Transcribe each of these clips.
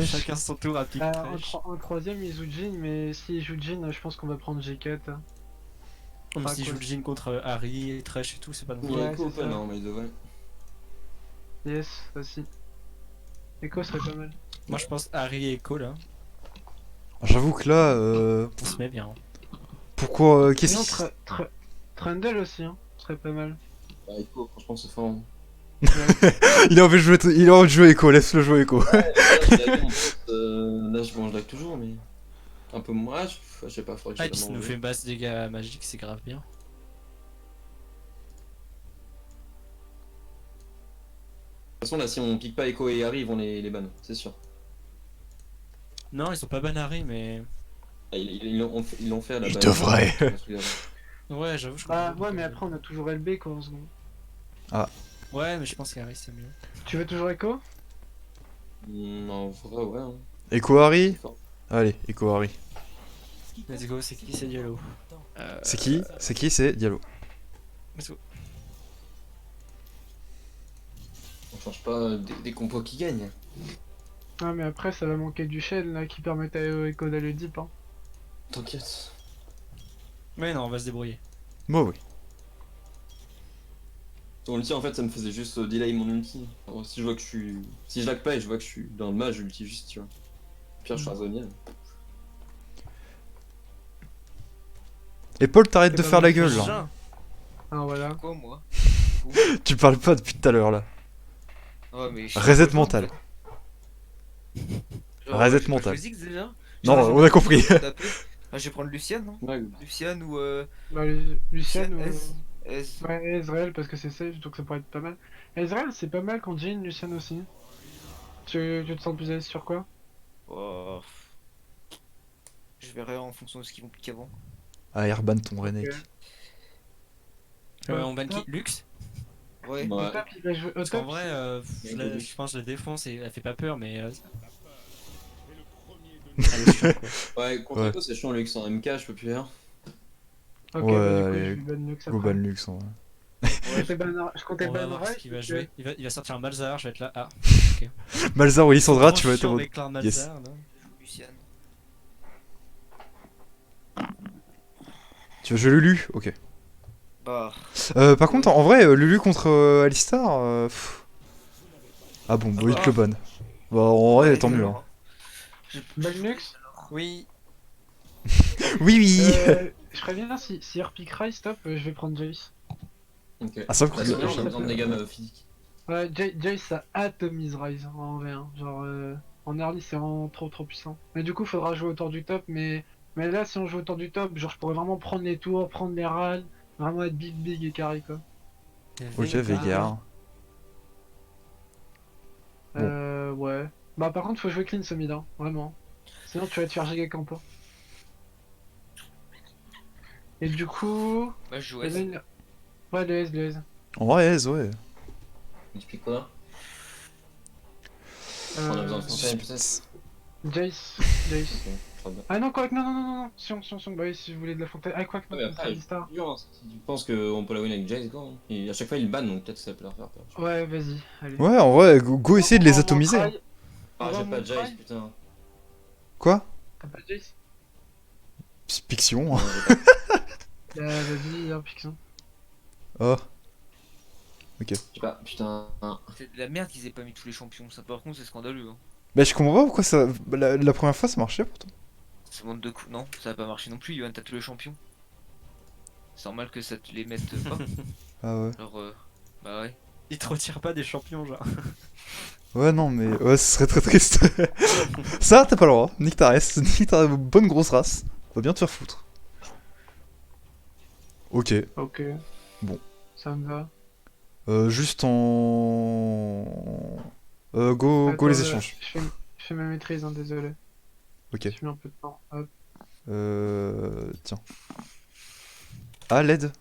Chacun son tour à pique trash. En troisième, il joue Jhin, mais s'il joue Jhin, je pense qu'on va prendre G4. Comme Ah, s'il joue cool. le Jhin contre Harry, Trash et tout, c'est pas non Il y plus. a Ouais, Echo c'est open, ça. hein, by the way. Yes, aussi. Echo serait pas mal. Moi je pense Harry et Echo là, J'avoue que là, on se met bien. pourquoi, Sinon, qu'est-ce Trundle aussi, hein, serait pas mal. Bah, Echo, franchement, c'est fort. il a envie de jouer, il a envie de jouer Echo, laisse-le jouer Echo. Là, je mange lag toujours, mais. Un peu moins. Je sais pas, faudrait que Ah, je et puis ça nous fait basse dégâts magiques, c'est grave bien. De toute façon, là, si on pique pas Echo et Harry, ils vont les ban, c'est sûr. Non, ils sont pas ban Harry, mais. Ah, ils l'ont fait à la Ils base. devraient. Ouais, j'avoue, je Bah, comprends ouais, mais pourquoi. après, on a toujours LB quoi en second. Ouais, mais je pense qu'Harry c'est mieux. Tu veux toujours Echo? En vrai, ouais. Hein. Echo Harry. C'est fort. Allez, Echo Harry. Let's go, c'est qui? C'est Diallo. C'est qui? C'est qui? C'est Diallo. Let's go. On change pas des compos qui gagnent. Ah, mais après, ça va manquer du shell là qui permet à Echo d'aller deep. Hein. T'inquiète. Mais non, on va se débrouiller. Moi, oui. Ton ulti, en fait, ça me faisait juste delay mon ulti. Alors, si je vois que je suis. Si je lag pas et je vois que je suis dans le match, je l'ulti juste, tu vois. Pire, je suis un zoniel. Et Paul, t'arrêtes C'est de pas faire mal. la gueule là. Jean. Ah, voilà. Quoi moi? Tu parles pas depuis tout à l'heure là. Ouais mais Reset mental. Reset j'ai pas mental. choisi déjà. Non, Genre, on a compris. Ah, je vais prendre Luciane, non? Ouais, Luciane ou Bah, Lucian ou. S. S. Ouais, Ezreal parce que c'est safe, donc ça pourrait être pas mal. Ezreal, c'est pas mal quand Jhin, Lucian aussi. Tu te sens plus à l'aise sur quoi? Oh, je verrai en fonction de ce qu'ils vont piquer avant. Ah, Airban ton Renek. On ban qui? Lux? Ouais. Au Ouais. top, il va jouer. Au Parce qu'en top, vrai, Ouais, je pense que la défense, elle fait pas peur, mais. Elle est chiante, quoi. Ouais, contre Ouais. Echo, c'est chiant, Lux en MK, je peux plus faire. Ok, Ouais, bah du coup, allez, je lui banne Lux Go ban après. Lux en vrai. Je comptais On va ban voir ce Rice, qu'il va parce jouer. que- Il va sortir un Malzahar, je vais être là. Ah, Malzar ou Lissandra, trop tu vas être chiant en mode. avec l'un Yes. Malzahar, là. Luciane. Tu veux jouer Lulu? Ok. Bah. Par contre, en vrai, Lulu contre Alistar. Ah bon, bon, il te le ban. Bah, en vrai, Ouais, tant mieux. alors. Hein. Ban Lux? Oui. Oui, oui. Je préviens, si il repique Rice, stop, je vais prendre Jace. Ok. Ah, ça, Bah, c'est bien, on a besoin de dégâts physiques. Ouais, Jace ça atomise Ryze en V1. Genre, en early c'est vraiment trop puissant. Mais du coup, faudra jouer autour du top. Mais là, si on joue autour du top, genre, je pourrais vraiment prendre les tours, prendre les râles, vraiment être big et carré quoi. Ok, Veigar. Bon. Ouais. Bah, par contre, faut jouer clean ce mid, hein, vraiment. Sinon, tu vas te faire giga campo. Et du coup. Bah, je joue Ouais, S. le S. En vrai, aise, ouais. Tu piques quoi? On a besoin de fontaine, peut-être. Jace. Ok, très bien. Ah non, quoi que non. Sion. Bah oui, si je voulais de la fontaine. Ah, quoi que Ouais, mais non, après, c'est Alistar. c'est dur, hein. Si tu penses qu'on peut la win avec Jace, quoi. Hein. Et à chaque fois, il ban, donc peut-être que ça peut leur faire peur. tu vois. Ouais, vas-y, allez. Ouais, en vrai, go essayer de les On va atomiser. try. Ah, On j'ai va pas mon Jace, try. putain. Quoi? T'as pas de Jace? Fiction. Non, j'ai pas. Vas-y, un Pixon. Oh. J'ai pas, putain. C'est de la merde qu'ils aient pas mis tous les champions. Ça, par contre, c'est scandaleux. Hein. Bah, je comprends pas pourquoi ça. La première fois, ça marchait pourtant. Ça monte de coups. Non, ça va pas marcher non plus. Yohan, t'as tous les champions. C'est normal que ça te les mette pas. Ah ouais. Alors, bah ouais. Il te retire pas des champions, genre. Ouais, non, mais ouais, ce serait très triste. Ça, t'as pas le droit. Nique ta race. Nique ta bonne grosse race. Va bien te faire foutre. Ok. Ok. Bon. Ça me va. Juste en. Go Attends, les échanges. je fais ma maîtrise, hein, désolé. Ok. J'ai mis un peu de temps. Hop. Tiens. Ah, LED.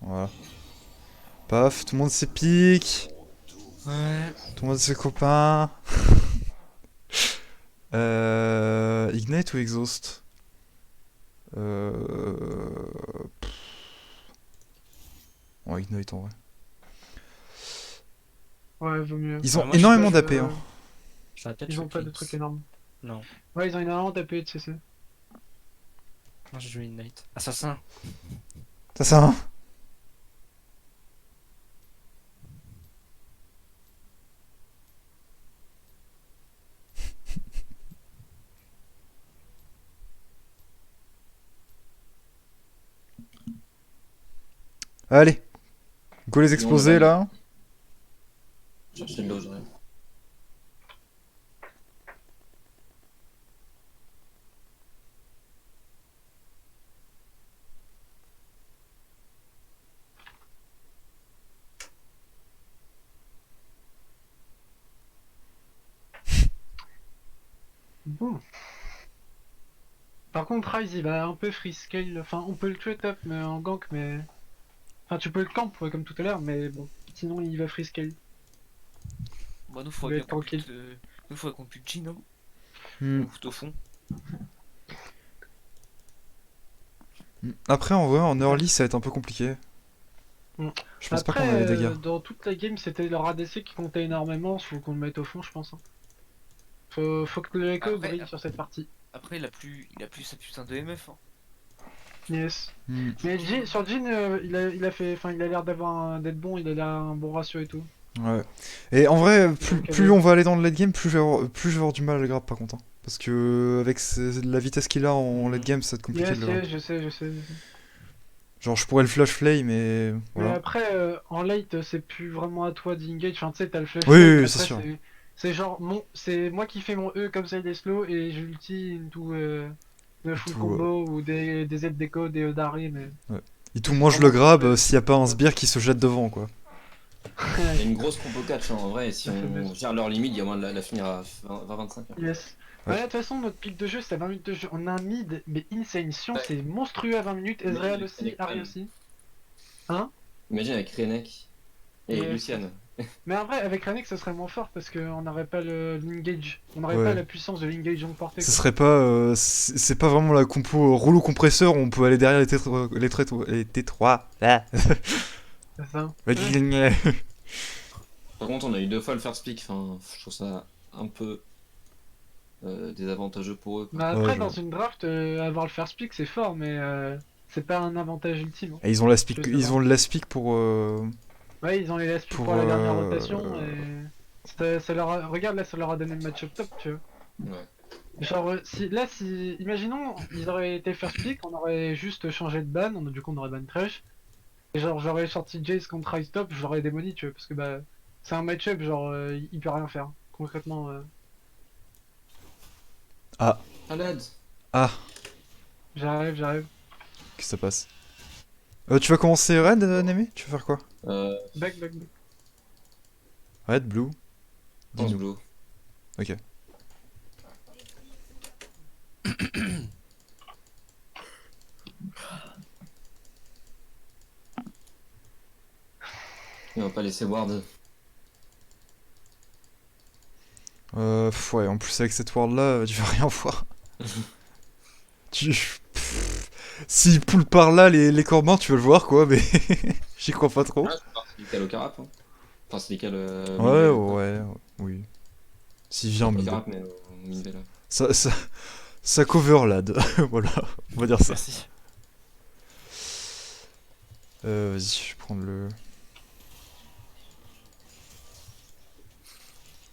Voilà. Paf, tout le monde s'épique. Ouais. Tout le monde ses copains. Ignite ou Exhaust? Pff. Oh, Ignite en vrai. Ouais, vaut mieux. Ils ont moi, je sais énormément pas, d'AP. Hein. Ça va peut-être Ils ont pas choquer. de trucs énormes. Non. Ouais, ils ont énormément tapé de CC. Non, j'ai joué Ignite. Assassin. Ça, hein. Allez, go les exploser là. Chercher le dos, j'arrive. Bon. Par contre, Ryze il va un peu free scale. Enfin, on peut le tuer top mais en gank, mais. Enfin, tu peux le camp comme tout à l'heure, mais bon. Sinon, il va free scale. Bah, nous, Mais faudrait bien qu'on tranquille. pute, nous, faudrait qu'on pute Jhin, hein. Hmm. On fout au fond. Après, en vrai, en early, ça va être un peu compliqué. Hmm. Je pense pas Après, qu'on a les dégâts. dans toute la game, c'était leur ADC qui comptait énormément. Faut qu'on le mette au fond, je pense. Hein. Faut que le Echo Après- brille sur cette partie. Après, il a plus sa putain de MF, hein. Yes. Hmm. Mais sur Jhin, il a fait. Enfin, il a l'air d'être bon, il a l'air un bon ratio et tout. Ouais. Et en vrai, plus, Donc, plus on va aller dans le late game, plus je vais avoir du mal à le grab par contre. Hein. Parce que avec la vitesse qu'il a en late game, ça va être compliqué Yes, de le grab. yes, je sais, je sais. Genre, je pourrais le flash flame, mais Mais voilà. après, en late, c'est plus vraiment à toi d'engage. Enfin, tu sais, t'as le flash. Oui, fade, oui, après, c'est sûr. C'est genre, c'est moi qui fais mon E comme ça, il est slow, et j'ulti into le full Tout, combo ou des Z déco, des E d'arrêt, mais. Et tout, moi je le grab s'il y a pas un sbire qui se jette devant, quoi. Il y a une grosse compo catch hein, en vrai, et si Ça fait on buzz. gère leur limite, il y a moyen de la finir à 20-25. hein. Yes. Ouais. Ouais, de toute façon, notre pic de jeu, c'est à 20 minutes de jeu. On a un mid, mais insane. Sion, Ouais. c'est monstrueux à 20 minutes. Ezreal Mais- aussi, Ari aussi. Imagine avec Renek et Et- Luciane. Mais en vrai, avec Renek, ce serait moins fort parce qu'on n'aurait pas l'engage. On n'aurait Ouais. pas la puissance de l'engage on porté. Ce serait pas. C'est pas vraiment la compo rouleau compresseur où on peut aller derrière les T3. Ah. C'est ça. Par contre, on a eu 2 fois le first pick, enfin, je trouve ça un peu désavantageux pour eux. quoi. Mais après, je dans vois. une draft, avoir le first pick, c'est fort, mais c'est pas un avantage ultime. Hein. Et ils ont l'aspic, Je sais ils pas. ont l'aspic pour. Ouais, ils ont les laisse Pour, pour la dernière euh, rotation et ça leur regarde là, ça leur a donné le match-up top, tu vois. Ouais. Genre, si, imaginons, ils auraient été first pick, on aurait juste changé de ban, du coup on aurait ban trash. Et genre, j'aurais sorti Jace contre Ice Top, je l'aurais démoli, tu vois, parce que bah, c'est un match-up, genre, il peut rien faire. Concrètement, À l'aide. Ah, j'arrive. qu'est-ce que ça passe tu vas commencer Red, Nemi? Tu vas faire quoi? Back. Red, Blue? Dans Dis-nous. Blue. Ok. Et on va pas laisser Ward. Ouais, en plus avec cette ward là, tu vas rien voir. tu. S'il pull par là les corbins, tu vas le voir quoi, mais j'y crois pas trop. Ah, je pense qu'il cale au carap. Hein. Enfin, c'est des Ouais, oui. S'il vient Au mid. carap, mais au mid là. Ça cover lad, voilà, on va dire ça. Merci. Vas-y, je vais prendre le.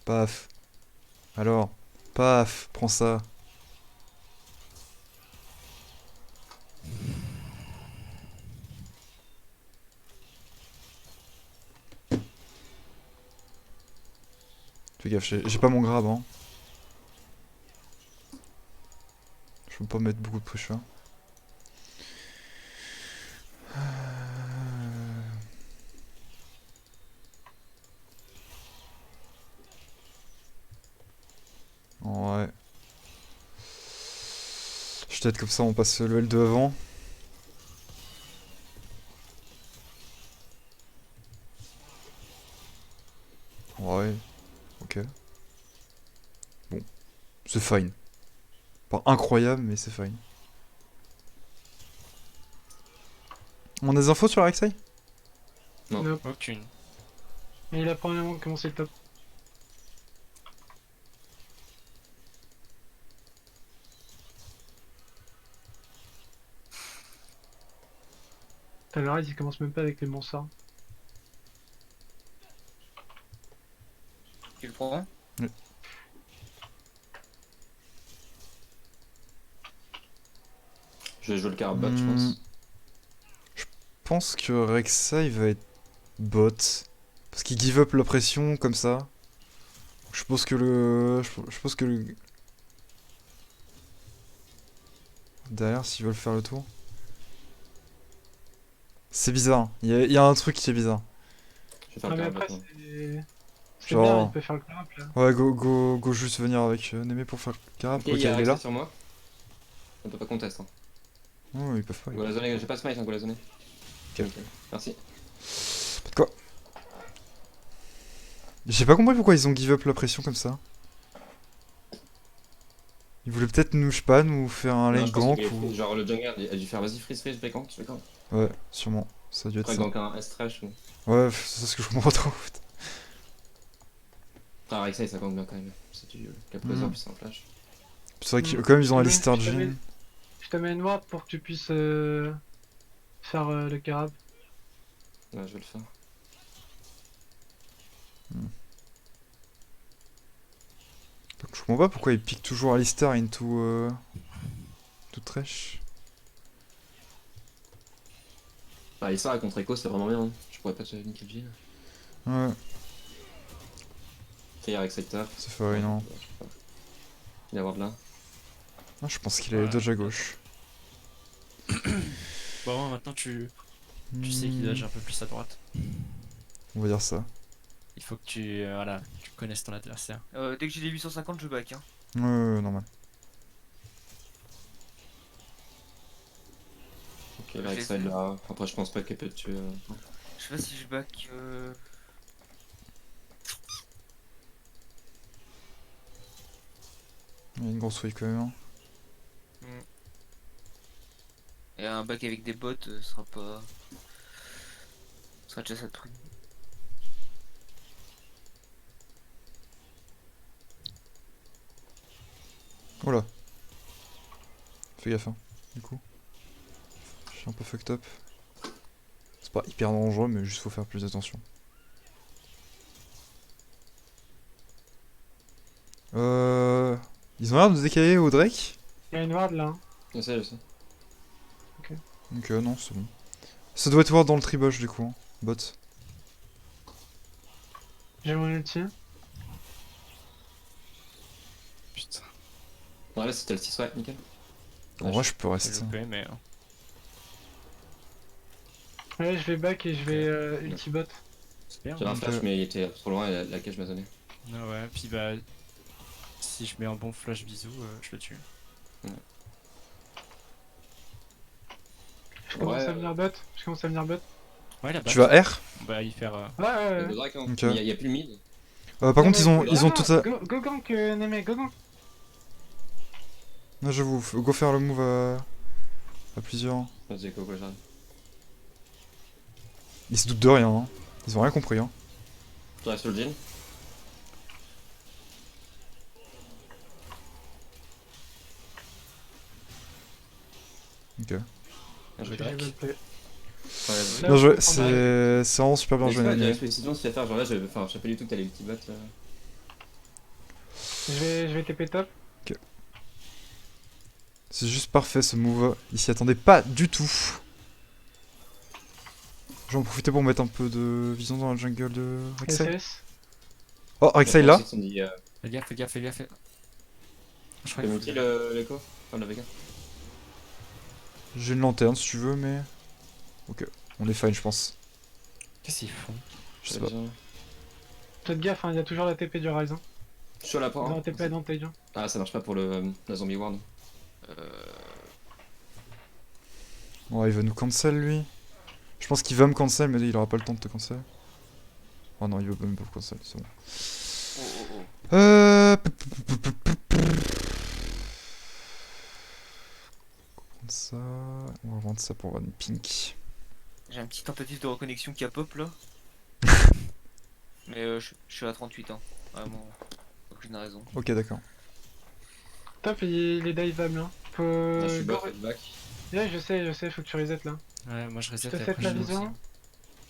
Paf. Alors, paf, prends ça. Fais gaffe, j'ai pas mon grab, hein. Je peux pas mettre beaucoup de pressure. Ouais. Je t'aide comme ça, on passe le L2 avant. Ouais. Ok. Bon. C'est fine. Pas incroyable, mais c'est fine. On a des infos sur Rek'Sai? Non. Nope. Aucune. Et il a probablement commencé le top. T'as le raid, il commence même pas avec les bons sorts. Tu le prends? Je vais jouer le carabot, je Hmm. pense. Je pense que Rek'Sai va être bot. Parce qu'il give up la pression comme ça. Je pense que je pense que le. Derrière, s'ils veulent faire le tour. C'est bizarre. Il y a un truc qui est bizarre. Je vais faire Ah, le mais carabot. après, moi. c'est Genre- bien, il peut faire le clap là. Ouais, go juste venir avec Némé pour faire le carab. Ok, Ok, il y a il est là. Rek'Sai sur moi. On peut pas contester. Hein. Oh, ils peuvent pas. Golazone, j'ai pas smite, hein, Golazone. Ok. Merci. Quoi? J'ai pas compris pourquoi ils ont give up la pression comme ça. Ils voulaient peut-être nous, je sais pas, nous faire un Non, lane je pense gank que ou. genre le jungler a dû faire vas-y freeze, je vais gank, Ouais, sûrement. Ça a dû être Après ça. gank un S-trash ou. Ouais, c'est ce que je comprends pas trop. Ah, Rek'Sai ça gank bien quand même. C'est du Capoeira plus un flash. C'est vrai que Hmm. quand même ils ont Je te Alistar mets- je te Jhin. mets- Je te mets une ward pour que tu puisses faire le carab. Ouais, je vais le faire. Je comprends pas pourquoi ils piquent toujours Alistar into tout trash. Bah, et ça contre Echo, c'est vraiment bien. Hein. Je pourrais pas te niquer le Jhin. Ouais, Fire Rek'Sai taf. c'est fait non. Il va avoir de là. Ah, je pense qu'il allait Ouais. dodge à gauche. Bon, maintenant tu sais qu'il dodge un peu plus à droite. On va dire ça. Il faut que voilà, tu connaisses ton adversaire. Dès que j'ai les 850, je back. Hein. Ouais, normal. Ok, là, Rek'Sai là. Après, je pense pas qu'elle peut te tuer. Je sais pas si je back. Il y a une grosse wave quand même. Hein. Et un back avec des bots sera pas. Sera déjà ça de prix. Oh là. Fais gaffe, hein, du coup. Je suis un peu fucked up. C'est pas hyper dangereux, mais juste faut faire plus attention. Ils ont l'air de décaler au Drake. Il y a une ward là. Hein. Je sais, je sais. Donc non, c'est bon. Ça doit être ward dans le tribush du coup. Hein. Bot. J'ai mon ulti. Putain, Ouais, là, c'était le 6, ouais, nickel. En vrai, je peux c'est rester. loupé, mais. Ouais, je vais back et je vais ulti bot. C'est bien. J'avais un Donc, flash, mais il était trop loin et la cage m'a donné. Ah ouais, puis bah. Si je mets un bon flash bisou, je le tue. Je commence Ouais, à venir bot. Je commence à venir bot. Ouais, la Tu vas R On va y faire. Ouais, ouais, Il y a ouais. deux Drake, hein. Ok. Il y a plus le mid. Par contre, ils ont tout ça. Go gank, Neme, go gank. Non, j'avoue, go faire le move à plusieurs. Vas-y, go, j'arrive. Ils se doutent de rien. Hein. Ils ont rien compris. Hein. Je reste sur le Jhin. Ok. Bien Je joué. vais Drake. J'ai bot play. Ouais, Là, Bien je joué, peux prendre c'est vraiment super bien mais joué. c'est pas, Nani. j'avais décision si à faire, genre là, enfin, je sais pas du tout que t'allais ulti bot. Je vais TP top. C'est juste parfait ce move. Ils s'y attendaient pas du tout. J'en profitais pour mettre un peu de vision dans la jungle de Rek'Sai. SS. Oh, Rek'Sai là. Ils ont dit, Fais gaffe, fais gaffe, fais gaffe. Je crois t'as qu'il multi faut- l'écho. Enfin, le Vega. J'ai une lanterne si tu veux, mais. Ok, on est fine, je pense. Qu'est-ce qu'ils font? Je sais pas. Faites gaffe, hein, il y a toujours la TP du Ryze. Hein. Je suis à la Ils porte. ont la TP advantage. Hein. Ah, ça marche pas pour la zombie ward. Ouais, il va nous cancel lui. Je pense qu'il va me cancel, mais il aura pas le temps de te cancel. Oh non, il veut même pas me cancel, c'est bon. On va prendre ça. On va vendre ça pour une pink. J'ai un petit tentative de reconnexion qui a pop là. Mais je suis à 38 ans. Vraiment. Aucune raison. Ok, d'accord. Top, il est diveable. Hein. Là, je Faut suis go, back, back. Ouais, je sais, faut que tu reset là. Ouais, moi je reset te la set la prochaine vision. aussi.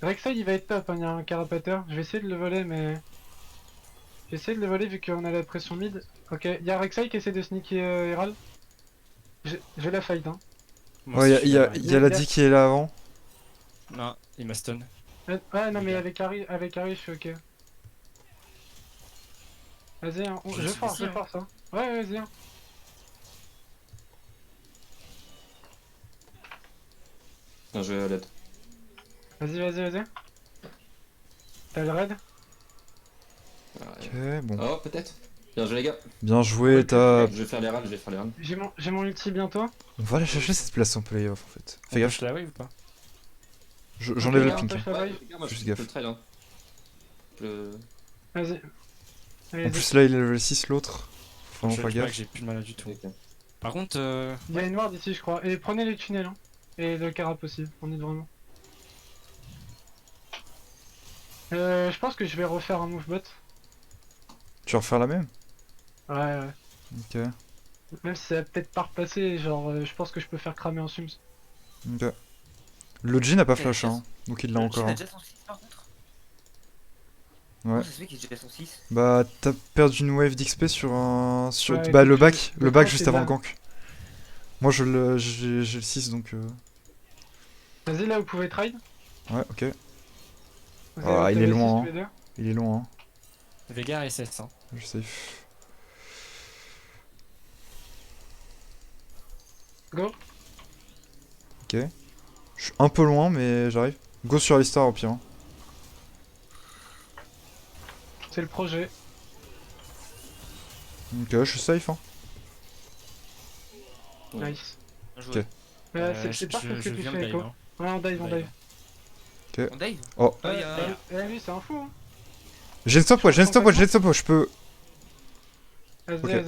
Rek'Sai il va être top, hein, il y a un carapateur. Je vais essayer de le voler, mais. Je vais essayer de le voler vu qu'on a la pression mid. Ok, il y a Rek'Sai qui essaie de sneaker Herald. Je la fight, hein. Moi Ouais, aussi, il y a, je suis y a la D qui est là avant. Non, il m'a stun. Ouais, non, Les mais gars. avec Harry, je suis ok. Vas-y, hein, Je je suis force, ici, je hein. force, hein. Ouais, vas-y, hein. Non, je vais à l'aide. Vas-y. T'as le raid? Ok, bon. Oh, peut-être. Bien joué, les gars. Bien joué, t'as... Je vais faire les runs, je vais faire les runs. J'ai mon ulti bientôt. On va aller chercher cette place en playoff en fait. Fais On gaffe, push la wave ou pas? j'enlève Ok, le on pink. touche Hein. la Ouais, wave. les gars, moi, Juste je gaffe. peux le trade, hein. Vas-y. En Allez, plus là il est level 6 l'autre. Faut Je vraiment pas vois que gaffe. j'ai plus de mana du tout. Ok. Par contre, il y a une ward ici, je crois. Et prenez les tunnels, hein. Et le carap aussi, on est vraiment. Je pense que je vais refaire un move bot. Tu vas refaire la même? Ouais. Ok. Même si ça va peut-être pas repasser, genre, je pense que je peux faire cramer en sums. Ok. Le G n'a pas Ok, flash yes. hein, donc il l'a Le encore. Jhin a Hein. déjà son 6 par contre. Ouais. Comment ça se fait qu'il ait déjà son 6? Bah t'as perdu une wave d'XP sur un... Sur... Ouais, bah écoute, le back temps, juste c'est avant le là. gank. Moi j'ai le 6 donc... Vas-y, là, vous pouvez trade. Ouais ok. Vous Ah, avez il est level 6 loin, tous les deux. Il est loin. Hein. Veigar SS. Hein. Je safe. Go. Ok. Je suis un peu loin mais j'arrive. Go sur Alistar au pire. Hein. C'est le projet. Ok, je suis safe hein. Ouais. Nice. Bien joué. Ok. C'est parfait ce que je tu viens de fais, dive. Echo. Hein. Ouais, on dive. On dive? Oh. Ah, y a... Lui, c'est un fou, hein. J'ai une stopwatch, je peux... Vas-y, Ok. vas-y.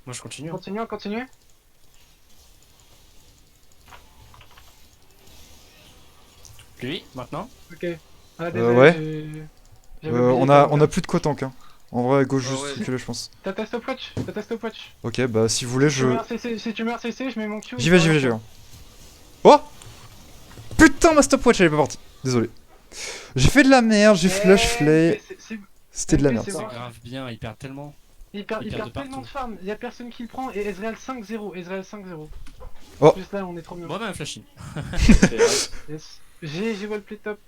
Moi je continue. Hein. Continue. Lui, maintenant. Ok. Ah, désolé, ouais. j'avais oublié On ton- a plus de co-tank hein. En vrai, go juste ouais. reculer je pense. T'as ta stopwatch. Ok, bah si vous voulez Si je... tu meurs CC, je mets mon Q. J'y vais. Oh putain, ma stopwatch elle est pas partie. Désolé. J'ai fait de la merde, j'ai flash flay. C'était de la mais merde. c'est C'est bon. grave bien, il perd tellement. Il perd de tellement partout. de farm, y'a personne qui le prend et Ezreal 5-0. Oh. Juste là, on est trop bien. Bon, bah, flashing. Et, Yes. J'ai wallplay top.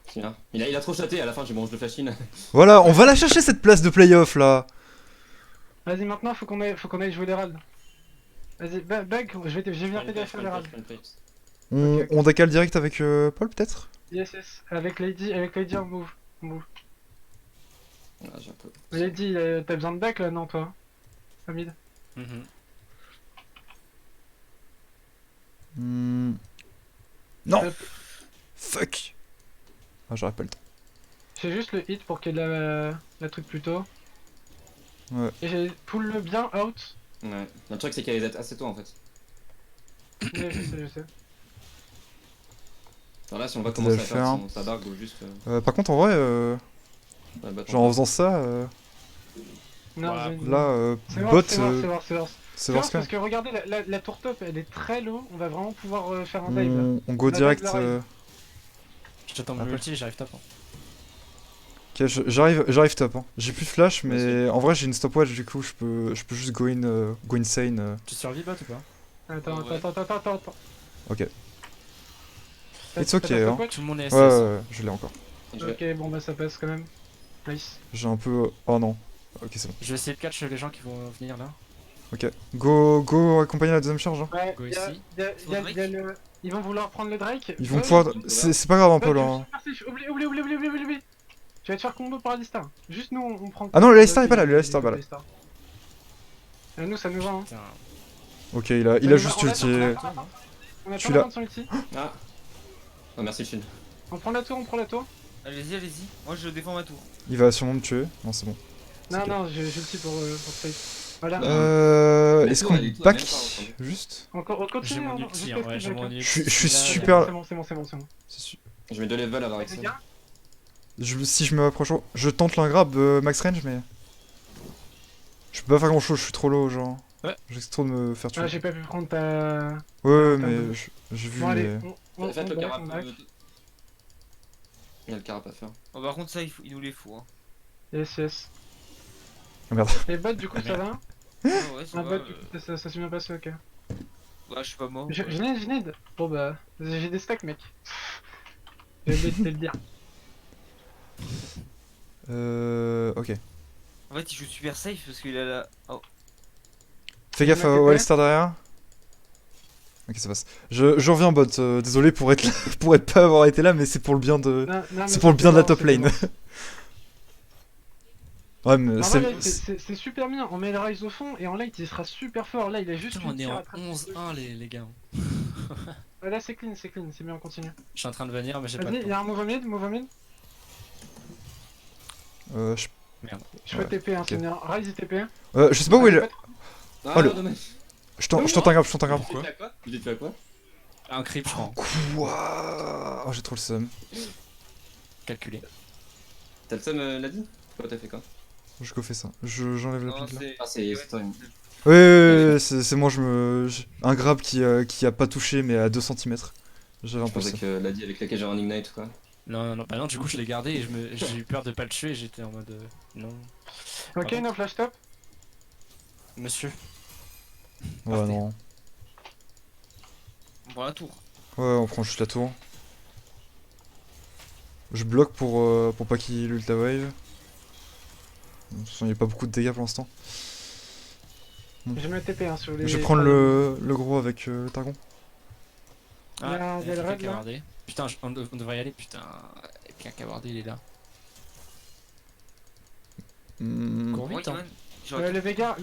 tiens. Il a trop chaté, à la fin j'ai mangé le flash in. Voilà, on va la chercher cette place de playoff là. Vas-y, maintenant, faut qu'on aille jouer l'Herald. Vas-y, bug, je vais venir t'aider à faire l'Herald. Ok. On décale direct avec Paul peut-être? Yes. Avec Lady, on move. Ah, j'ai un peu. Lady, t'as besoin de back là, non, toi? Hamid. Mhm. Non. Hop. Fuck. Ah, j'aurais pas le temps. J'ai juste le hit pour qu'il y ait la truc plus tôt. Ouais. Et j'ai pull le bien out. Ouais. Le truc c'est qu'elle est assez tôt en fait. Je sais. Alors là, si on va Ça commencer doit à le faire faire. sa barque ou juste. Par contre, en vrai, Ouais, bah, genre en faisant ça, Non, Ouais, j'ai- là, c'est bot, voir. c'est voir ce Parce que regardez, la tour top, elle est très low. On va vraiment pouvoir faire un dive là. on go La direct. base, la raid. J'attends mon Après. ulti, j'arrive top. Hein. Ok, j'arrive top. Hein. J'ai plus de flash, mais en vrai, j'ai une stopwatch, du coup, je peux juste go insane. Tu survis bot ou pas? Attends. Ok. T'as- It's t'as ok, ta hein. stopwatch Tout le monde est SS. Ouais, je l'ai encore. je vais- Ok, bon bah ça passe quand même. Nice. J'ai un peu. Oh non. Ok, c'est bon. Je vais essayer de catch les gens qui vont venir là. Ok. Go accompagner la deuxième charge. Hein. Ouais, Go y a- ici. y a le... Ils vont vouloir prendre le Drake. Ils vont Bug, pouvoir. Bug, C'est pas grave, un peu Bug, là. merci, oublie. Tu vas te faire combo par Alistar. Juste nous, on prend. Ah non, le Alistar est pas là, le Alistar est pas là. Et nous, ça nous va. Hein. Putain. Ok, il a Ça juste nous va, ulti. On a Je suis pas là. la main de son ulti. Ah. Oh, merci Chin. On prend la tour. Allez-y. Moi je défends ma tour. Il va sûrement me tuer. Non, c'est bon. Non, ok. non, j'ai ulti pour safe. Voilà. La Est-ce tour, qu'on elle est back même pas ensemble. juste? On continue. J'ai mon hein, ulti, jusqu'à hein, ce ouais, que j'ai je mon back, hein. ulti. Je suis Là, super- C'est bon. C'est Je mets 2 levels avec ça. Les gars, Si je me rapproche, je tente l'un grab max range, mais je peux pas faire grand chose, je suis trop low, genre. Je risque trop de me faire tuer. Ah, j'ai pas pu prendre ta. Ouais, Attends, mais j'ai vu. Bon, allez, mais- Faites le back, carap. on back. Il y a le carap à faire. Oh, par contre, ça, il nous les faut. Hein. Yes, yes. Ah, merde. Les bots, du coup, Ah, ça va? Ah ouais, ça Un va. bot, du coup, ça s'est bien passé, ok. Ouais, je suis pas mort. Je ouais. need. Bon bah, j'ai des stacks, mec. J'ai oublié de te le dire. Ok. En fait, il joue super safe parce qu'il a la. Oh, Fais gaffe On a au TP. Alistar derrière. Ok, ça passe. Je reviens en bot. Désolé pour être là, pour être pas avoir été là, mais c'est pour le bien de. Non, non, mais C'est pour le bien de la top c'est lane. bon. Ouais, mais En c'est. vrai, c'est super bien. On met le Rise au fond et en late il sera super fort. Là, il a juste. Putain, on une est tire en à tracer. 11-1 les gars. Ah, là, c'est clean, c'est bien, on continue. Je suis en train de venir, mais j'ai pas Vas-y, le il y temps. a un move au mid, Je... Je peux Ouais, TP, hein, ok. c'est bien. Rise il TP. je sais pas où il est. Ah, Oh, le- dommage. Je t'entends grave, je t'entends grave. Pourquoi Je l'ai fait à quoi Un creep, je prends. Quoi? Oh, j'ai trop le seum. Calculé. T'as le seum, Ladi Toi, t'as fait quoi Je fais ça. J'enlève la non, pink là. c'est. Ah, c'est ouais, toi. Ouais, c'est moi, un grab qui a pas touché, mais à 2 cm. J'avais un Je peu pensais ça. que Ladi avec laquelle j'ai un ignite ou quoi. Non, bah non, du coup je l'ai gardé et j'ai eu peur de pas le tuer et j'étais en mode non. Ok, Pardon. no flash top. Monsieur. Ouais, Partez. non. On prend la tour. Ouais, on prend juste la tour. Je bloque pour pas qu'il ulta wave. De toute façon, il n'y a pas beaucoup de dégâts pour l'instant. Je mets TP hein, sur les. Je vais prendre le gros avec le Targon. Il y a Ah, un il y a Del quelqu'un Red, qui a là. wardé. Putain, on devrait y aller, putain. Quelqu'un qui a wardé, il est là. Hmm. Cours Ouais, vite, hein. Iman, j'aurais Le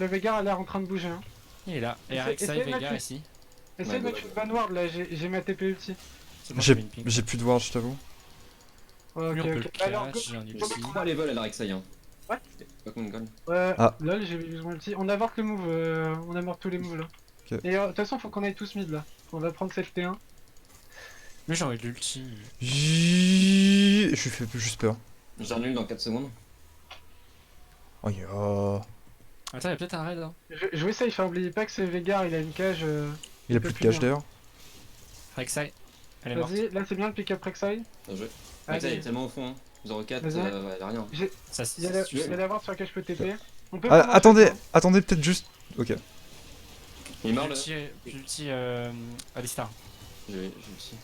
Veigar a l'air en train de bouger. Hein. Il est là. Et Essaye- Rek'Sai, essaye de Veigar mettre- ici. Essaye Ouais, de mettre ouais, une vanward là, j'ai ma TP ulti. C'est bon, j'ai mis une ping. J'ai plus de ward, je t'avoue. Ouais, Lui, ok, on peut ok. le Alors, catch, j'ai un Je ulti. sais pas les vols à la Rek'Sai. Hein. Ouais. Pas qu'on gagne. Ouais, Ah. lol, j'ai vu mon ulti. On a mort le move, on a mort tous les moves là. Ok. Et de toute façon, faut qu'on aille tous mid là. On va prendre cette T1. Mais j'ai envie de l'ulti. Je suis fait juste peur. J'ai un nul dans 4 secondes. Oh yeah. Attends, il y a peut-être un raid hein. Je vais safe, hein, oubliez pas que c'est Veigar, il a une cage. Il a peut plus de plus cache bien. d'ailleurs. Rek'Sai. Elle est morte. Vas-y, là c'est bien le pick-up Rek'Sai. Bien joué. Allez. Rek'Sai est tellement au fond. Hein. 0,4, Vas-y. ouais, elle a rien. Ça, Il y a la ward sur laquelle je peux TP. On peut Ah, prendre un attendez, shot, hein. attendez peut-être juste. Ok. Il est mort là J'ulti Alistar. J'ai aussi.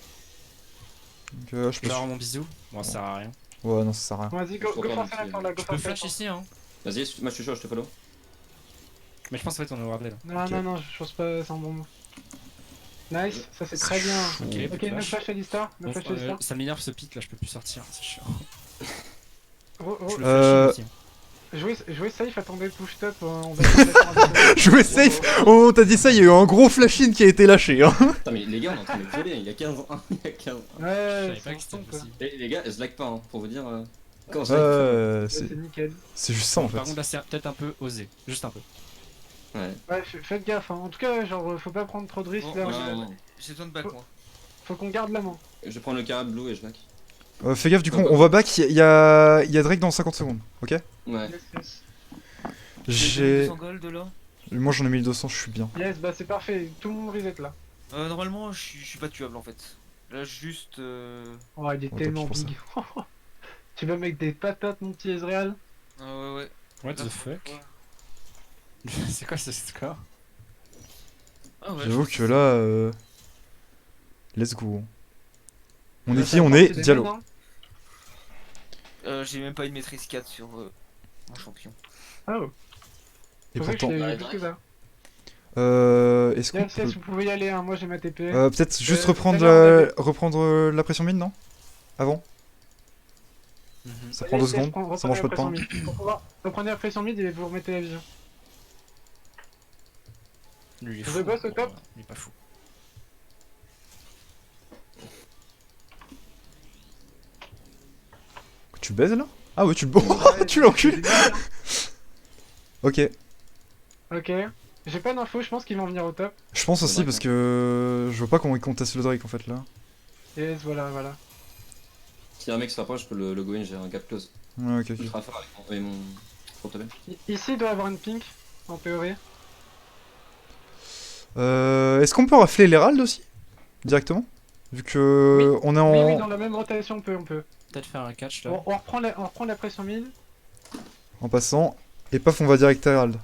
Donc, je Je peux. peux avoir mon bisou. Bon, ça sert à rien. Ouais, non, ça sert à rien. Vas-y, go Je peux force pas la non tour là, go Je peux force la flash tour. ici hein. Vas-y, moi je suis chaud, je te follow. Mais je pense en fait on est wardé là. Non, Ok. non, je pense pas, c'est un bon move. Nice, ça c'est très bien. Ok, Ok, plus de no flash. flash Alistar, no Bon, flash Alistar. ça m'énerve ce pit là, je peux plus sortir, c'est chiant. Je le Euh, flash aussi. Jouez safe, attendez push top, on va essayer Jouer safe. Oh, t'as dit ça, il y a eu un gros flash-in qui a été lâché. Hein. Putain, mais les gars, on est en train de voler. Il y a 15 ans. Il y a 15 ans. Je Ouais, savais c'est pas un que c'était son, quoi. possible. Et les gars, je lag pas, hein, pour vous dire. Quand je lag Ouais, C'est nickel. c'est juste ça en Par fait. contre là c'est peut-être un peu osé, juste un peu. pas. Ouais. Ouais, faites gaffe, hein. En tout cas, genre, faut pas prendre trop de risques Bon, là. moi, Non, non. J'ai besoin de back, moi. Faut qu'on garde la main. Je vais prendre le carab blue et je lag. Fais gaffe, du coup, on va back. Il y a Drake dans 50 secondes. Ok. Ouais. Yes, yes. J'ai. 200 gold là. Moi j'en ai 1200, je suis bien. Yes, bah c'est parfait, tout le monde reset là. Normalement, je suis pas tuable en fait. Là, juste. Oh, il est Oh, tellement tant pis big. Tu vas mettre des patates, mon petit Ezreal. Ah ouais, ouais. What Là, the fuck? ouais. C'est quoi ce score? Ah ouais, J'avoue je que là. Let's go. On Bah, est qui? ça On va est partir des Diallo. mains, hein. J'ai même pas une maîtrise 4 sur mon champion. Oh, Et c'est vrai que pourtant. je Ouais, l'ai vu que ça. Est-ce qu'on Yes, peut. yes, vous pouvez y aller, hein. Moi j'ai ma TP. Peut-être juste reprendre, d'ailleurs, reprendre la pression mine, non? Avant? Ça prend 2 Yes, yes, secondes, ça mange pas de reprenez pain. la pression mid. Pour pouvoir- Reprenez la pression mid et vous remettez la vision. Lui il est The fou. boss au top. Il est pas fou. Tu baises là? Ah ouais, tu le. Oh, tu l'encules! Ok. Ok. J'ai pas d'infos, je pense qu'ils vont venir au top. Je pense aussi Ouais, parce ouais. que je vois pas comment ils contestent le Drake en fait là. Yes, voilà. Si un mec se rapproche, je peux le go in, j'ai un gap close. Ouais, ok, Je ok. ferai affaire avec mon protobel. Ici il doit y avoir une pink, en théorie. Est-ce qu'on peut rafler l'Hérald aussi directement? Vu que on est en. Oui, dans la même rotation, on peut. Peut-être faire un catch là. On reprend la pression 1000. En passant. Et paf, on va direct à Herald.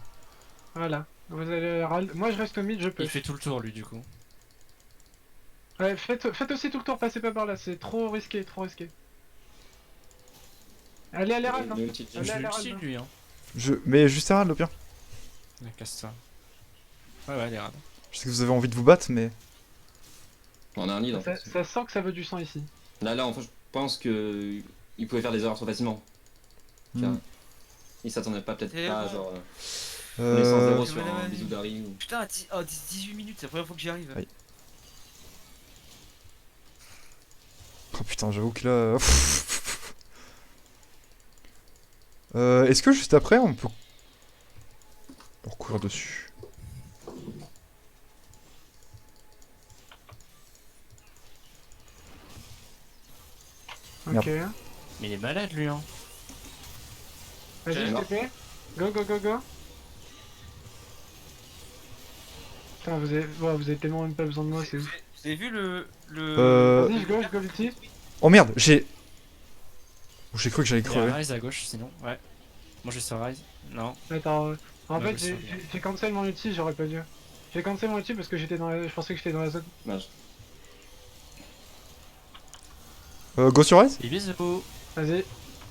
Voilà. Vous allez Herald. Moi je reste au mid, je peux. Il fait tout le tour lui du coup. Ouais, faites aussi tout le tour, passez pas par là, c'est trop risqué, trop risqué. Allez à l'Herald, hein. Le petit- Allez, Je allez, l'ulti allez. lui hein. Mais juste Herald au pire. Ouais, casse-toi. Ouais, les rades. Je sais que vous avez envie de vous battre, mais. On a un lead en Ça, fait. ça sent que ça veut du sang ici. Là, en fait, je pense que il pouvait faire des erreurs trop facilement. Hmm. Il s'attendait pas, peut-être Et pas, bon. genre. Euh, Licence 0 c'est sur un madame. bisou d'Harry. Ou... Putain, 18 minutes, c'est la première fois que j'y arrive. Aïe. Oh putain, j'avoue que là. Est-ce que juste après on peut. On recourir dessus. Ok. Mais il est malade lui hein. Vas-y, Mort. TP. Go, go, go, go. Putain, vous avez tellement même pas besoin de moi, c'est ouf. Vous avez vu le. Vas-y, je go l'ulti. Oh merde, j'ai. Oh, j'ai cru que j'allais Il y a crever. un Rise à gauche sinon. Ouais. Moi je sur Rise. Non. Attends, en Ouais, fait, je sais bien. j'ai cancel mon ulti, j'aurais pas dû. J'ai cancel mon ulti parce que je pensais que j'étais dans la zone. Dommage. Go sur Rise? Il vise le haut. Vas-y.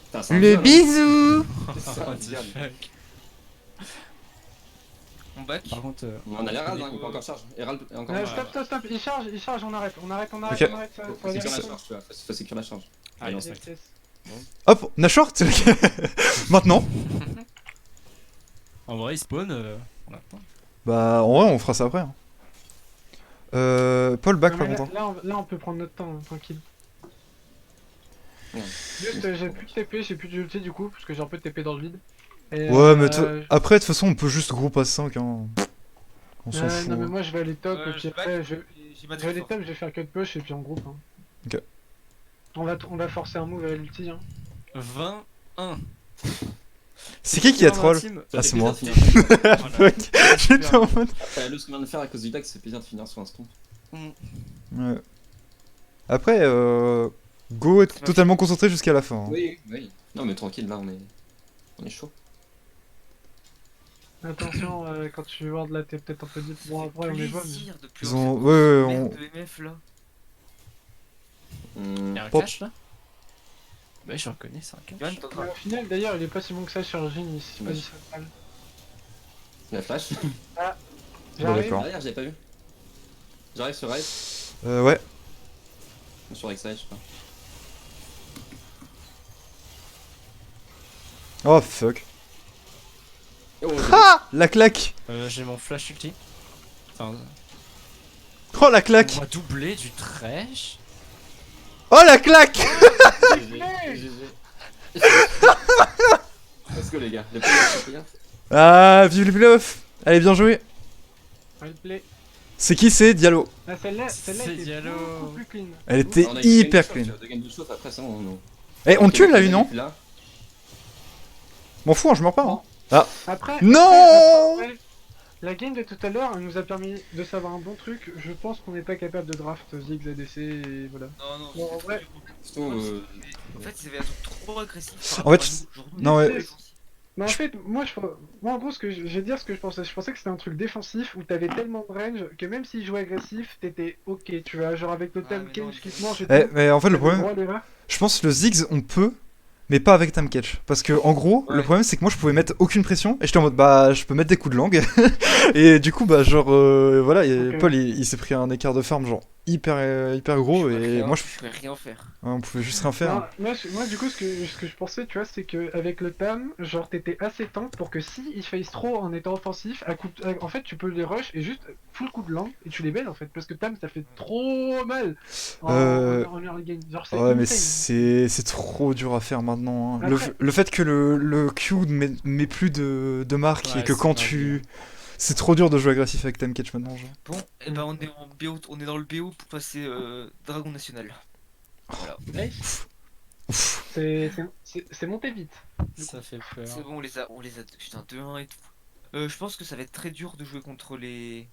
Putain, c'est un Le viol, hein. bisou! Ça, What the diable. fuck. On back. Par contre. On a l'Herald, hein, il peut encore charge. Herald, encore Ouais, charge. stop, il charge, on arrête, Ok. on arrête ça. Faut sécure la charge, tu vois. Faut sécure la charge. Allez, on Yes, se yes, met. yes. Hop, Nashort maintenant. En vrai, il spawn. On attend. Bah, en vrai, on fera ça après. Hein. Paul, back Non, pas mais content. là, on peut prendre notre temps, hein, tranquille. Ouais. Juste, j'ai plus de TP, j'ai plus d'ulti du coup, parce que j'ai un peu de TP dans le vide. Et, Ouais, mais après, de toute façon, on peut juste groupe à 5. Hein. On s'en ouais, fout. non, mais hein. moi je vais aller top, et puis Je back, après, j'ai ma je vais aller force. top, je vais faire cut push, et puis en groupe. Hein. Ok. On va forcer un move à l'ulti. Hein. 21. C'est qui a troll? Ah, c'est moi. Fuck. J'étais en mode. Le ce qu'on vient de faire à cause du deck, c'est plaisir de finir sur un stomp. Ouais. Après, Go est totalement concentré jusqu'à la fin. Hein. Oui, oui. Non, mais tranquille, là, on est chaud. Attention, quand tu ward là, t'es peut-être un peu dit. Bon, après, on est bon. Plaisir de plus Ils en ont. plus Ouais, de on. merde de MF là. Il y a un Pop. catch là. Bah, je reconnais, c'est un Yohan, catch. t'en Mais au final, d'ailleurs, il est pas si bon que ça sur Jin, il s'est pas Ouais. dit ça mal. La flash. J'arrive. d'accord. Derrière, j'avais pas vu. J'arrive sur Rise. Ouais. Ou sur Rek'Sai, je sais pas. Oh fuck. Oh, Ah la claque. J'ai mon flash ulti. Enfin, Oh la claque. on va doubler du trash. Oh la claque. GG. Let's go, les gars. Les players. Ah, vive les playoffs. Allez, bien joué. I'll play. C'est qui c'est Diallo? Ah, celle-là C'est était Diallo. beaucoup plus clean. Elle était On a hyper une clean. chauffe, deux games de chauffe, après ça, on. Eh, on le tue là, une non? Là. M'en fous, hein, je meurs pas. Hein. Après, Non. après, la game de tout à l'heure elle nous a permis de savoir un bon truc. Je pense qu'on n'est pas capable de draft Ziggs ADC et voilà. Non, non, Bon, en c'est vrai, très Surtout, En fait, ils avaient un truc trop agressif. En fait, non, ouais. mais en fait, moi en gros, je vais dire ce que je pensais. Je pensais que c'était un truc défensif où t'avais tellement de range que même s'il jouait agressif, t'étais ok, tu vois. Genre avec le Ah, time mais non, cage qui te mange et Eh, tout. mais en fait, le t'avais problème, droit à l'erreur. je pense que le Ziggs, on peut, mais pas avec Time Catch. Parce que, en gros, le Ouais. problème, c'est que moi, je pouvais mettre aucune pression. Et j'étais en mode, bah, je peux mettre des coups de langue. Et du coup, bah, genre, voilà, Ok. Paul, il s'est pris un écart de farm, genre, hyper gros. Et moi, je pouvais rien faire. on pouvait juste rien faire. Non, moi, du coup, ce que je pensais, tu vois, c'est que avec le tam, genre, t'étais assez tank pour que si ils face trop en étant offensif, en fait, tu peux les rush et juste full coup de langue et tu les bailes en fait, parce que tam, ça fait trop mal en early game. Genre, c'est Ouais, mais insane. c'est trop dur à faire maintenant. Hein. Après- Le fait que le Q met plus de marque Ouais, et que c'est quand pas tu. C'est trop dur de jouer agressif avec Time Catch maintenant. Genre. Bon, et ben on est en BO, on est dans le BO pour passer Dragon National. Voilà. Nice. Ouf. C'est monté vite. Ça fait peur. C'est bon, on les a, putain, 2-1 et tout. Je pense que ça va être très dur de jouer contre les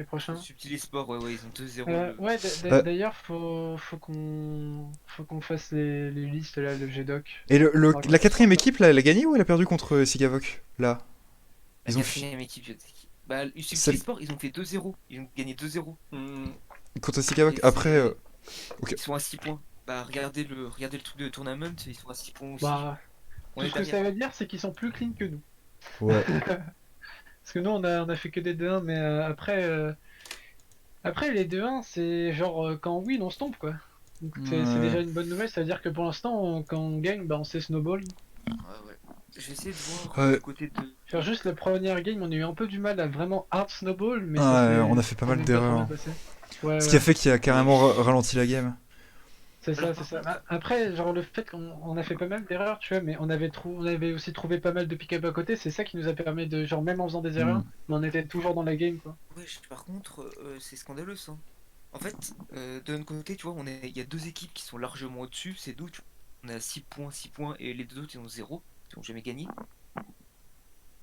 les prochains. Subtil Esport, ouais, ils ont 2-0. Ouais, Euh. d'ailleurs, faut qu'on fasse les listes là, le GDoc. Et Ouais, la quatrième équipe, là, elle a gagné ou elle a perdu contre Sigavoc? Là. La Ils ont quatrième équipe, bah, le Subtil Celle- Esport, ils ont fait 2-0. Ils ont gagné 2-0. Contre Sigavoc. Et Après, ok. Ils sont à 6 points. Bah, regardez le truc de tournament, ils sont à 6 points aussi. Bah, On tout est ce que ça derrière. veut dire, c'est qu'ils sont plus clean que nous. Ouais. Parce que nous, on a fait que des 2-1, mais après les 2-1, c'est genre quand on win, on se tombe quoi. Donc c'est Ouais. déjà une bonne nouvelle, ça veut dire que pour l'instant, quand on gagne, bah on sait snowball. Ouais. Je vais essayer de voir Ouais. du côté de. Faire juste le premier game, on a eu un peu du mal à vraiment hard snowball, mais Ouais, ça s'est on a fait pas mal quand même pas trop d'erreurs. bien passé. Ouais, Ce qui ouais. a fait qu'il a carrément ralenti la game. C'est ça, c'est ça. Après, genre le fait qu'on a fait pas mal d'erreurs, tu vois, mais on avait aussi trouvé pas mal de pick-up à côté, c'est ça qui nous a permis de, genre même en faisant des erreurs, mais on était toujours dans la game quoi. Ouais, par contre, c'est scandaleux ça. En fait, de notre côté, tu vois, il y a deux équipes qui sont largement au-dessus, c'est nous, tu vois. On a 6 points, et les deux autres ils ont 0, ils n'ont jamais gagné.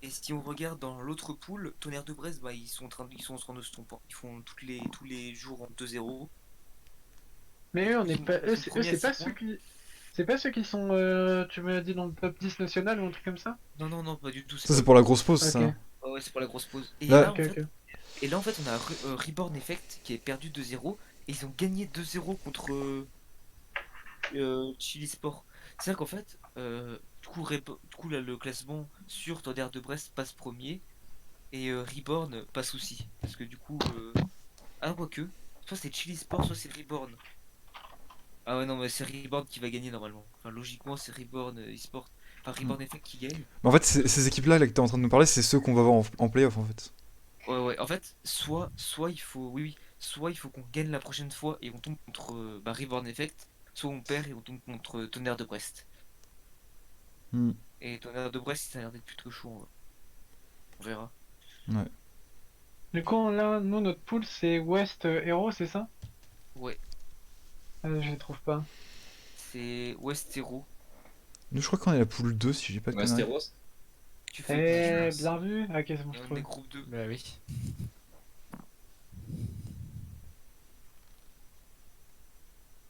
Et si on regarde dans l'autre pool, Tonnerre de Brest, bah, ils sont en train de se tromper. Ils font tous les jours en 2-0. Mais eux, on Ils n'est sont- pas, ils eux, sont c'est premiers à pas 6 ceux points. qui, c'est pas ceux qui sont, tu m'as dit dans le top 10 national ou un truc comme ça? Non, pas du tout. Ça, c'est pas- pour la grosse pause, Ok. ça. Ouais, c'est pour la grosse pause. Là- Ok, ok. Et là, en fait, on a Reborn Effect qui est perdu 2-0. Et ils ont gagné 2-0 contre Chili Sport. C'est-à-dire qu'en fait, du coup là, le classement sur Tonnerre de Brest passe premier. Et Reborn passe aussi. Parce que du coup. Ah, quoique. Soit c'est Chili Sport, soit c'est Reborn. Ah ouais, non, mais c'est Reborn qui va gagner normalement. Enfin, logiquement, c'est Reborn eSport. Enfin, Reborn Effect qui gagne. Mais en fait, ces équipes-là là, que t'es en train de nous parler, c'est ceux qu'on va voir en playoff en fait. Ouais. En fait, soit il faut. Oui. Soit il faut qu'on gagne la prochaine fois et on tombe contre Reborn Effect. Soit on perd et on tombe contre Tonnerre de Brest. Hmm. Et Tonnerre de Brest, ça a l'air d'être plutôt chaud. On verra. Du coup, là, nous, notre pool, c'est West Hero, c'est ça? Ouais, Je les trouve pas. c'est Westero. Nous, je crois qu'on est la poule 2 si j'ai pas de Ouais, conneries. Stéros. Tu fais Eh, bien vu. Ok, c'est bon, Et je on est trouve. groupe 2. Bah oui.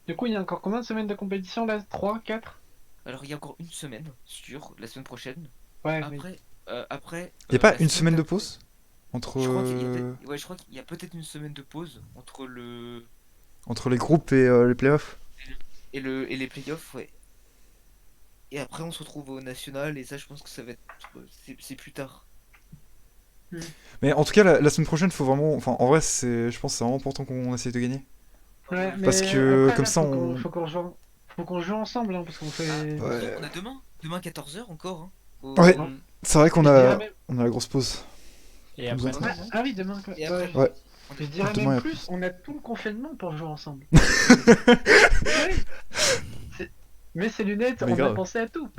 Du coup, il y a encore combien de semaines de compétition là? 3, 4? Alors il y a encore une semaine sur la semaine prochaine. Ouais, mais Après. Y a pas la une semaine de d'après- pause entre, Je crois qu'il y a ouais, je crois qu'il y a peut-être une semaine de pause entre le entre les groupes et les playoffs. et les playoffs, ouais. Et après on se retrouve au national et ça je pense que ça va être c'est plus tard. Mais en tout cas, la semaine prochaine, faut vraiment. Enfin, en vrai, je pense que c'est vraiment important qu'on essaye de gagner. ouais, mais Parce que, après, comme là, ça, faut qu'on joue ensemble, hein, parce qu'on fait. Ouais. On a demain 14h encore. Hein. Ouais. Non. C'est vrai qu'on Je dirais a, même- on a la grosse pause. Et Nous après, entraînons. non, non. Ah oui, demain. Quoi. Et après, Ouais. Ouais. Je dirais Demain, même y a plus, on a tout le confinement pour jouer ensemble. Mais ces lunettes, Mais on a grave. pensé à tout.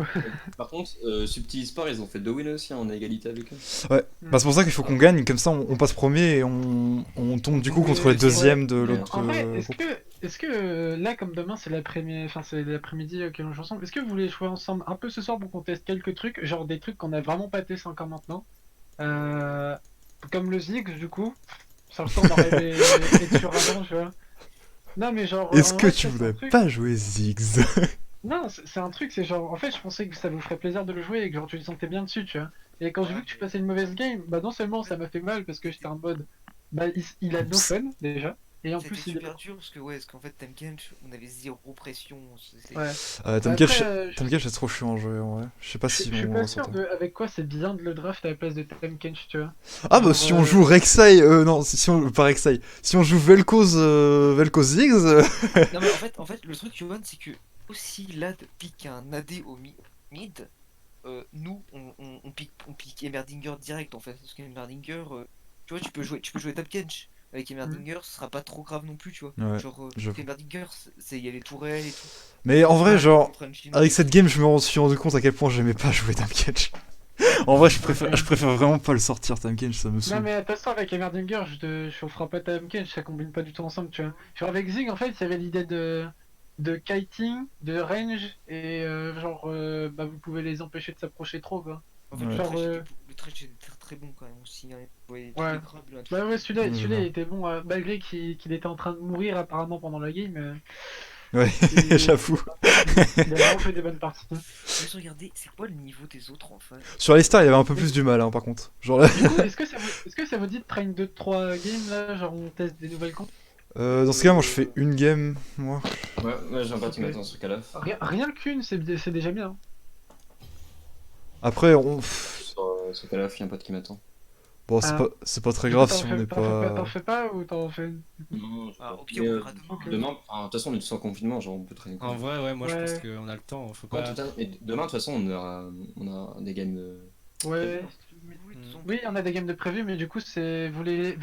Par contre, Subtil Sport, ils ont fait 2 wins aussi, hein, on a égalité avec eux. Ouais. Bah, c'est pour ça qu'il faut qu'on gagne, comme ça on passe premier et on tombe du coup contre les Ouais. deuxièmes de Mais l'autre en vrai, groupe. est-ce que là, comme demain, c'est c'est l'après-midi que l'on joue ensemble, est-ce que vous voulez jouer ensemble un peu ce soir pour qu'on teste quelques trucs, genre des trucs qu'on a vraiment pas testé encore maintenant, comme le Ziggs du coup, sur le temps on aurait été sur avant, tu vois. Non mais genre. Est-ce en que vrai, tu c'est un voudrais truc- pas jouer Ziggs? Non, c'est un truc, c'est genre, en fait, je pensais que ça vous ferait plaisir de le jouer et que genre tu te sentais bien dessus, tu vois. Et quand j'ai vu que tu passais une mauvaise game, bah non seulement ça m'a fait mal parce que j'étais en mode, bah il a no fun déjà, et en c'était plus il super dur parce qu'en fait Temkench on avait zéro pression. Ouais. Tamkesh, Après, c'est trop chiant à jouer en vrai. Je sais pas je si suis on pas va sûr sortir. avec quoi c'est bien de le draft à la place de Temkench, tu vois. Ah bah Genre, si on joue Rek'Sai, non, si on pas Rek'Sai, si on joue Vel'Koz, Vel'Koz Ziggs, Non mais en fait le truc Johan c'est que aussi Lad pique un AD au mid, nous on pique Emerdinger direct en fait parce qu'Emerdinger tu vois tu peux jouer Tapkench avec Emerdinger ce sera pas trop grave non plus tu vois. Ouais, Genre j'avoue. Emerdinger il y a les tourelles et tout. Mais en vrai, Ouais, genre, contre un Chino. avec cette game, je me suis rendu compte à quel point j'aimais pas jouer Tamkench. En vrai, je préfère vraiment pas le sortir, Tamkench, ça me Non saoule. mais attention avec Emerdinger, je ferai pas Temkench, ça combine pas du tout ensemble, tu vois. Genre avec Zig en fait, il y avait l'idée de kiting, de range et bah vous pouvez les empêcher de s'approcher trop quoi. En fait, Ouais. Genre, Trash était très, très bon quand même aussi. Hein. Ouais, Ouais. Bah ouais, celui-là Oui, celui-là non. il était bon, malgré qu'il était en train de mourir apparemment pendant la game. Ouais, il- j'avoue. Il a vraiment fait des bonnes parties. Juste regarder, c'est quoi le niveau des autres en fait? Sur les stars, il y avait un peu plus du mal, hein, par contre. Genre là, Du coup, est-ce que ça vous dit de train 2-3 games là? Genre on teste des nouvelles comptes? dans ce cas, moi je fais une game, moi. Ouais, j'ai un pote qui Ok. m'attend sur Call of. Rien qu'une, c'est déjà bien. Après, Sur Call of, il y a un pote qui m'attend. bon, Ah. c'est pas très Du grave coup, si on n'est pas. T'en fais pas ou t'en fais une? Non, je Ah, sais au pas. pire, Mais, on verra demain. ok. demain, enfin, de toute façon, on est tous en confinement, genre on peut traîner. En vrai, ouais, moi je Ouais. pense qu'on a le temps, faut Ouais, pas. et demain, de toute façon, on a des games. Ouais. Oui, de toute façon, Oui, on a des games de prévues, mais du coup, vous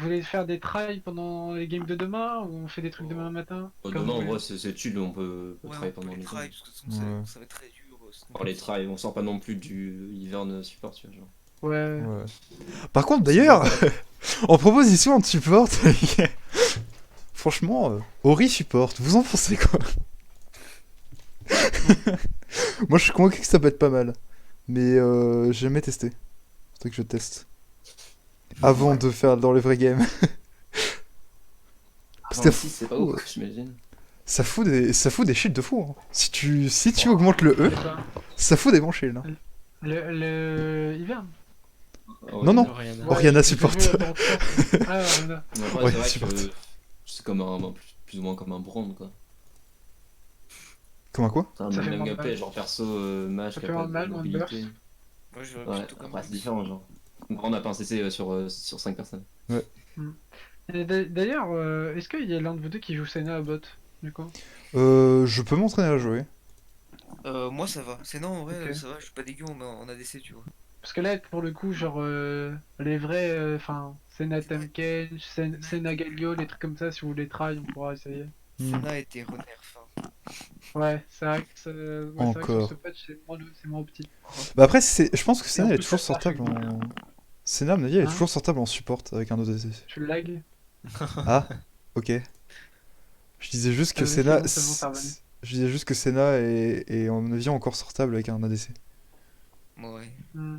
voulez faire des tries pendant les games de demain ou on fait des trucs demain matin? Comme Demain, vous en voulez. vrai, c'est chill, on peut ouais, travailler on peut pendant les les try, games. parce que de toute façon, Ouais. ça va être très dur. Sinon, Alors, les tries, on sort pas non plus du Hivern support, tu vois. Genre. Ouais. Ouais. Par contre, d'ailleurs, en proposition de support, franchement, Ori support, vous en pensez quoi? Moi, je suis convaincu que ça peut être pas mal. Mais j'ai jamais testé. Faudrait que je teste. Avant de faire dans les vrais games. Parce que Si, c'est pas ouf, j'imagine. ça fout des shields de fou. Hein. Si tu augmentes le E, C'est ça. ça fout des bons shields. Hein. Le hiverne. Non, non. Oriana. Ouais, Oriana j'ai support. vu dans le chat. Ah, Oriana. Mais Ouais, après, c'est vrai support. que c'est comme plus ou moins comme un brand, quoi. Comment quoi? C'est un Ça fait même moins de gameplay, mal. genre perso, mage, Ça fait capable moins de mal, de moins de mobilité. burst. moi, je vais Ouais, plutôt comme après c'est différent, genre. On n'a pas un CC sur 5 personnes. Et d'ailleurs, est-ce qu'il y a l'un de vous deux qui joue Senna à bot, du coup? Je peux m'entraîner à jouer. Moi, ça va. C'est non, en vrai, Ok. ça va. Je suis pas dégueu en ADC, tu vois. Parce que là, pour le coup, genre, les vrais, enfin, Senna Tankage, Senna Galio, les trucs comme ça, si vous voulez try, on pourra essayer. Hmm. Senna était renerf. Hein. Ouais, c'est vrai que, c'est vrai que sur Encore. ce patch, c'est moins petit. Bah après, je pense que Et Senna en elle est plus, toujours ça marche sortable avec en. Senna, à mon avis, elle est Hein toujours sortable en support avec un ODC. Tu le lag? Ah, ok. Je disais juste que Oui, Senna. c'est bon, ça revenu. Je disais juste que Senna est en mon avis encore sortable avec un ADC. Ouais. Hmm.